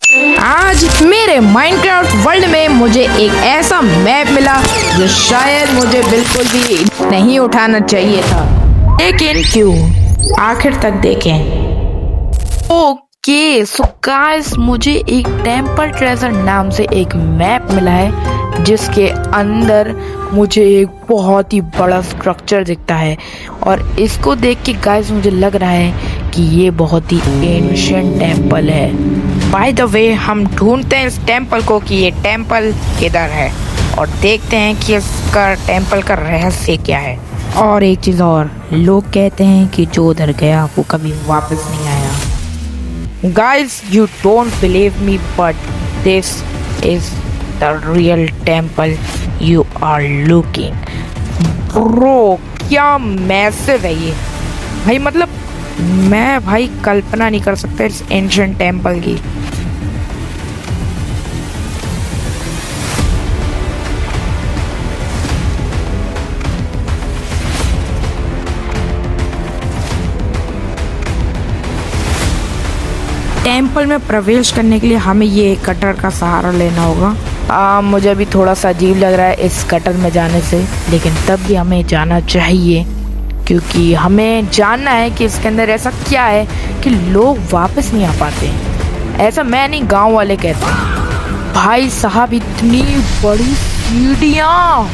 आज मेरे Minecraft world में मुझे एक ऐसा मैप मिला जो शायद मुझे बिल्कुल भी नहीं उठाना चाहिए था, लेकिन क्यों, आखिर तक देखें। ओके सो गाइस, मुझे एक टेम्पल ट्रेजर नाम से एक मैप मिला है जिसके अंदर मुझे एक बहुत ही बड़ा स्ट्रक्चर दिखता है और इसको देख के गाइस मुझे लग रहा है कि ये बहुत ही एंशिएंट टेम्पल है। बाय द वे, हम ढूंढते हैं इस टेम्पल को कि ये टेम्पल किधर है और देखते हैं कि इसका टेम्पल का रहस्य क्या है। और एक चीज़ और, लोग कहते हैं कि जो उधर गया वो कभी वापस नहीं आया। Guys, you don't believe me, but this is the real temple you are looking. Bro, क्या मैसिव है ये भाई, मतलब मैं भाई कल्पना नहीं कर सकता इस एंशिएंट टेम्पल की। टेम्पल में प्रवेश करने के लिए हमें ये कटर का सहारा लेना होगा। मुझे अभी थोड़ा सा अजीब लग रहा है इस कटर में जाने से, लेकिन तब भी हमें जाना चाहिए क्योंकि हमें जानना है कि इसके अंदर ऐसा क्या है कि लोग वापस नहीं आ पाते। ऐसा मैं नहीं, गांव वाले कहते हैं। भाई साहब, इतनी बड़ी सीढ़ियाँ,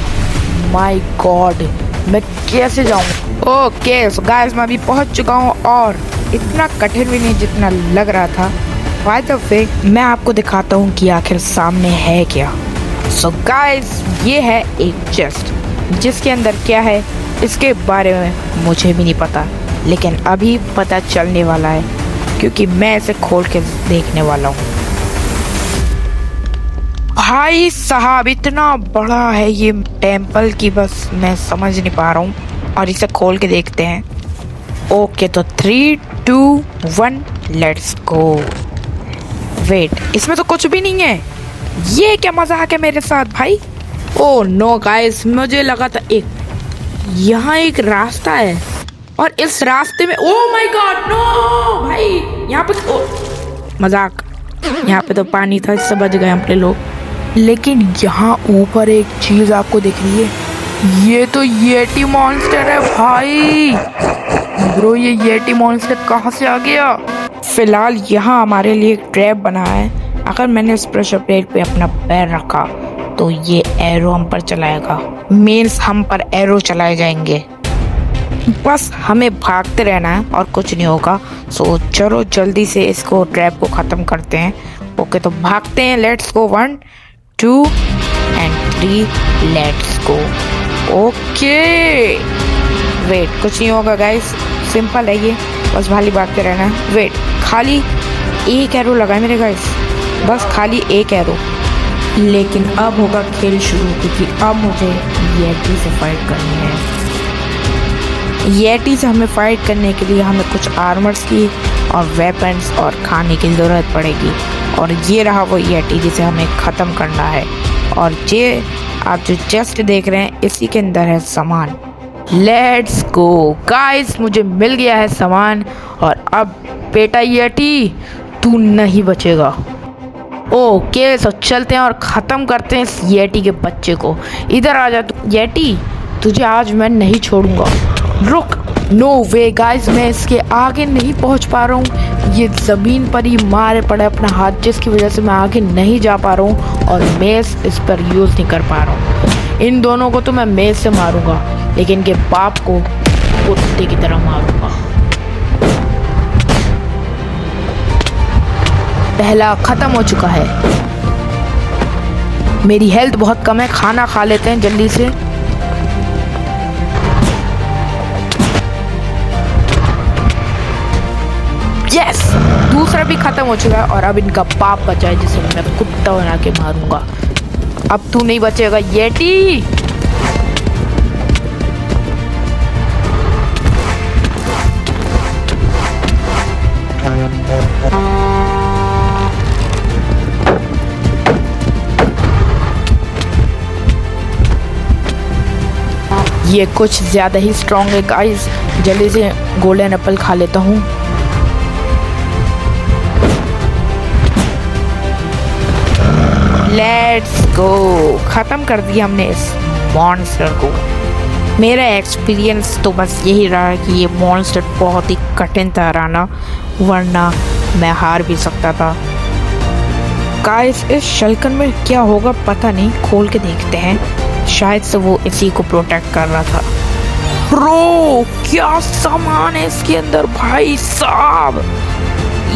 माय गॉड, मैं कैसे जाऊँ। ओके सो गाइस, मैं अभी पहुँच चुका हूँ और इतना कठिन भी नहीं जितना लग रहा था। बाय द वे, मैं आपको दिखाता हूँ कि आखिर सामने है क्या। सो गाइस, ये है एक चेस्ट जिसके अंदर क्या है इसके बारे में मुझे भी नहीं पता, लेकिन अभी पता चलने वाला है क्योंकि मैं इसे खोल के देखने वाला हूँ। भाई साहब, इतना बड़ा है ये टेम्पल की बस मैं समझ नहीं पा रहा हूँ, और इसे खोल के देखते हैं। ओके, तो 3, 2, 1 लेट्स गो। वेट, इसमें तो कुछ भी नहीं है। ये क्या मजाक है मेरे साथ भाई। ओह नो गाइस, मुझे लगा था यहाँ एक रास्ता है और इस रास्ते में, ओह माय गॉड नो भाई, यहाँ पे मजाक, यहाँ पे तो पानी था, इससे बच गए अपने लोग। लेकिन यहाँ ऊपर एक चीज आपको दिख रही है, ये तो येटी मॉन्स्टर है भाई। ब्रो, ये येटी मॉन्स्टर कहाँ से आ गया। फिलहाल यहाँ हमारे लिए एक ट्रैप बना है। अगर मैंने इस प्रेशर प्लेट पे अपना पैर रखा तो ये एरो हम पर चलाएगा, मीन्स हम पर एरो चलाए जाएंगे। बस हमें भागते रहना है और कुछ नहीं होगा। सो चलो जल्दी से इसको, ट्रैप को ख़त्म करते हैं। ओके, तो भागते हैं। Let's go, 1, 2 and 3 let's go. Okay, wait, कुछ नहीं होगा गाइस, सिंपल है ये, बस भाली भागते रहना है। वेट, खाली एक एरो लगा है मेरे गाइस, बस खाली एक एरो। लेकिन अब होगा खेल शुरू, क्योंकि अब मुझे येटी से फाइट करनी है। येटी से हमें फाइट करने के लिए हमें कुछ आर्मर्स की और वेपन्स और खाने की ज़रूरत पड़ेगी, और ये रहा वो येटी जिसे हमें ख़त्म करना है। और ये आप जो चेस्ट देख रहे हैं इसी के अंदर है सामान। लेट्स गो गाइस, मुझे मिल गया है सामान, और अब बेटा येटी तू नहीं बचेगा। ओके, सो चलते हैं और ख़त्म करते हैं इस येटी के बच्चे को। इधर आ जा तू येटी, तुझे आज मैं नहीं छोड़ूंगा। रुक, नो वे गाइस, मैं इसके आगे नहीं पहुंच पा रहा हूँ। ये ज़मीन पर ही मारे पड़े अपना हाथ, जिसकी वजह से मैं आगे नहीं जा पा रहा हूँ और मेस इस पर यूज़ नहीं कर पा रहा हूँ। इन दोनों को तो मैं मेस से मारूंगा, लेकिन इनके बाप को कुत्ते की तरह मारूंगा। पहला ख़त्म हो चुका है। मेरी हेल्थ बहुत कम है, खाना खा लेते हैं जल्दी से। यस, दूसरा भी खत्म हो चुका है, और अब इनका बाप बचा है जिसे मैं कुत्ता बना के मारूंगा। अब तू नहीं बचेगा येटी। ये कुछ ज़्यादा ही स्ट्रॉन्ग है गाइस, जल्दी से गोल्डन एप्पल खा लेता हूँ। Let's go. खत्म कर दिया हमने इस मॉन्स्टर को। मेरा एक्सपीरियंस तो बस यही रहा कि ये मॉन्स्टर बहुत ही कठिन था हराना, वरना मैं हार भी सकता था। गाइस इस शल्कन में क्या होगा पता नहीं, खोल के देखते हैं। शायद से वो इसी को प्रोटेक्ट कर रहा था। ब्रो क्या सामान है इसके अंदर भाई साहब,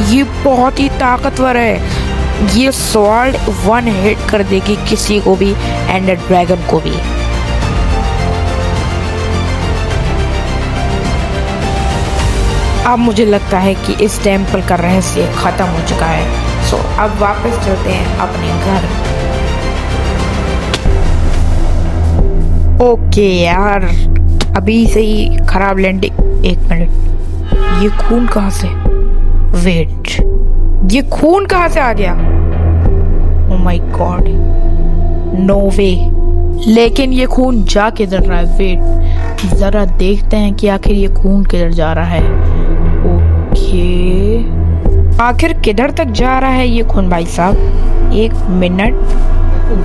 ये बहुत ही ताकतवर है। ये स्वॉर्ड वन हिट कर देगी किसी को भी, एंडर ड्रैगन को भी। अब मुझे लगता है कि इस टेम्पल का रहस्य खत्म हो चुका है। सो अब वापस चलते हैं अपने घर। ओके यार, अभी से ही खराब लैंडिंग। एक मिनट, ये खून कहाँ से? वेट, ये खून कहाँ से आ गया? ओह माय गॉड, नो वे। लेकिन ये खून जा किधर रहा है? वेट, जरा देखते हैं कि आखिर ये खून किधर जा रहा है। ओके, आखिर किधर तक जा रहा है ये खून भाई साहब? एक मिनट,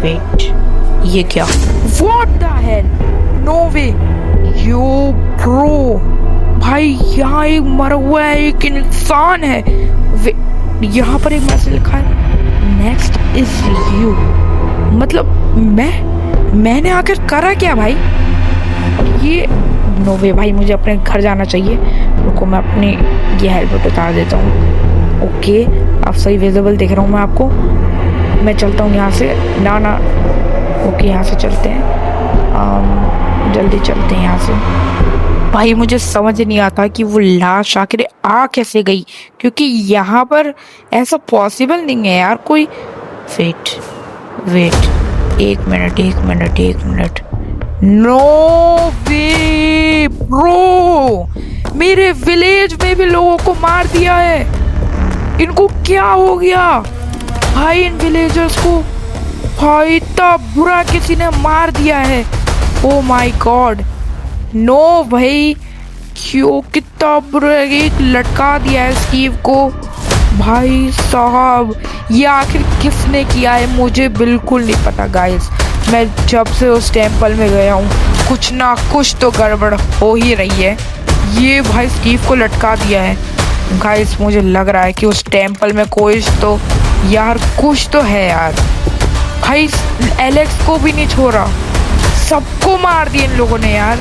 वेट, ये क्या? What the hell, no way. Yo bro, भाई यहाँ एक मरा हुआ है एक इंसान है। यहाँ पर एक मैसेज लिखा है, नेक्स्ट इज यू। मतलब मैंने आखिर करा क्या भाई? ये नो वे भाई, मुझे अपने घर जाना चाहिए। रुको मैं अपनी ये हेलमेट उतार देता हूँ। ओके, अब सही विजिबल देख रहा हूँ मैं आपको। मैं चलता हूँ यहाँ से। ना ओके, यहाँ से चलते हैं। जल्दी चलते हैं यहाँ से। भाई मुझे समझ नहीं आता कि वो लाश आखिर आ कैसे गई, क्योंकि यहाँ पर ऐसा पॉसिबल नहीं है यार कोई। वेट, एक मिनट। नो वे ब्रो, मेरे विलेज में भी लोगों को मार दिया है। इनको क्या हो गया भाई? इन विलेजर्स को भाई इतना बुरा किसी ने मार दिया है। ओ माय गॉड, नो भाई, क्यों कितना बुरा, एक लटका दिया है स्टीव को। भाई साहब ये आखिर किसने किया है मुझे बिल्कुल नहीं पता गाइस। मैं जब से उस टेम्पल में गया हूँ कुछ ना कुछ तो गड़बड़ हो ही रही है। ये भाई स्टीव को लटका दिया है गाइस। मुझे लग रहा है कि उस टेम्पल में कोई तो यार कुछ तो है यार। भाई एलेक्स को भी नहीं छोड़ा, सबको मार दिया इन लोगों ने यार।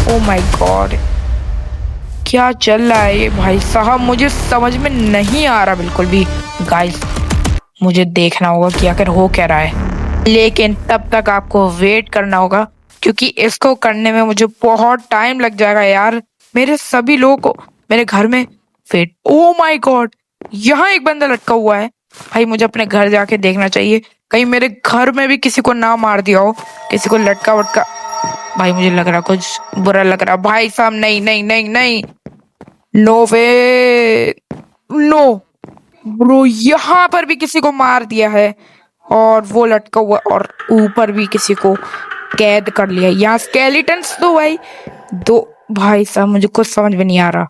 ओ माय गॉड, क्या चल रहा है ये भाई साहब? मुझे समझ में नहीं आ रहा बिल्कुल भी गाइस। मुझे देखना होगा कि आखिर हो क्या रहा है, लेकिन तब तक आपको वेट करना होगा, क्योंकि इसको करने में मुझे बहुत टाइम लग जाएगा यार। मेरे सभी लोगों को मेरे घर में वेट। ओ माय गॉड, यहाँ एक बंदा लटका हुआ है। भाई मुझे अपने घर जाके देखना चाहिए, कहीं मेरे घर में भी किसी को ना मार दिया हो, किसी को लटका वटका। भाई मुझे लग रहा कुछ बुरा लग रहा भाई साहब। नहीं, नो वे, नो ब्रो, यहाँ पर भी किसी को मार दिया है और वो लटका हुआ, और ऊपर भी किसी को कैद कर लिया। यहाँ स्केलेटन्स तो भाई दो। भाई साहब मुझे कुछ समझ में नहीं आ रहा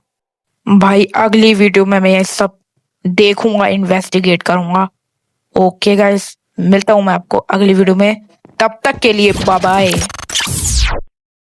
भाई। अगली वीडियो में मैं ये सब देखूंगा, इन्वेस्टिगेट करूंगा। ओके गाइस, मिलता हूं मैं आपको अगली वीडियो में। तब तक के लिए बाय बाय।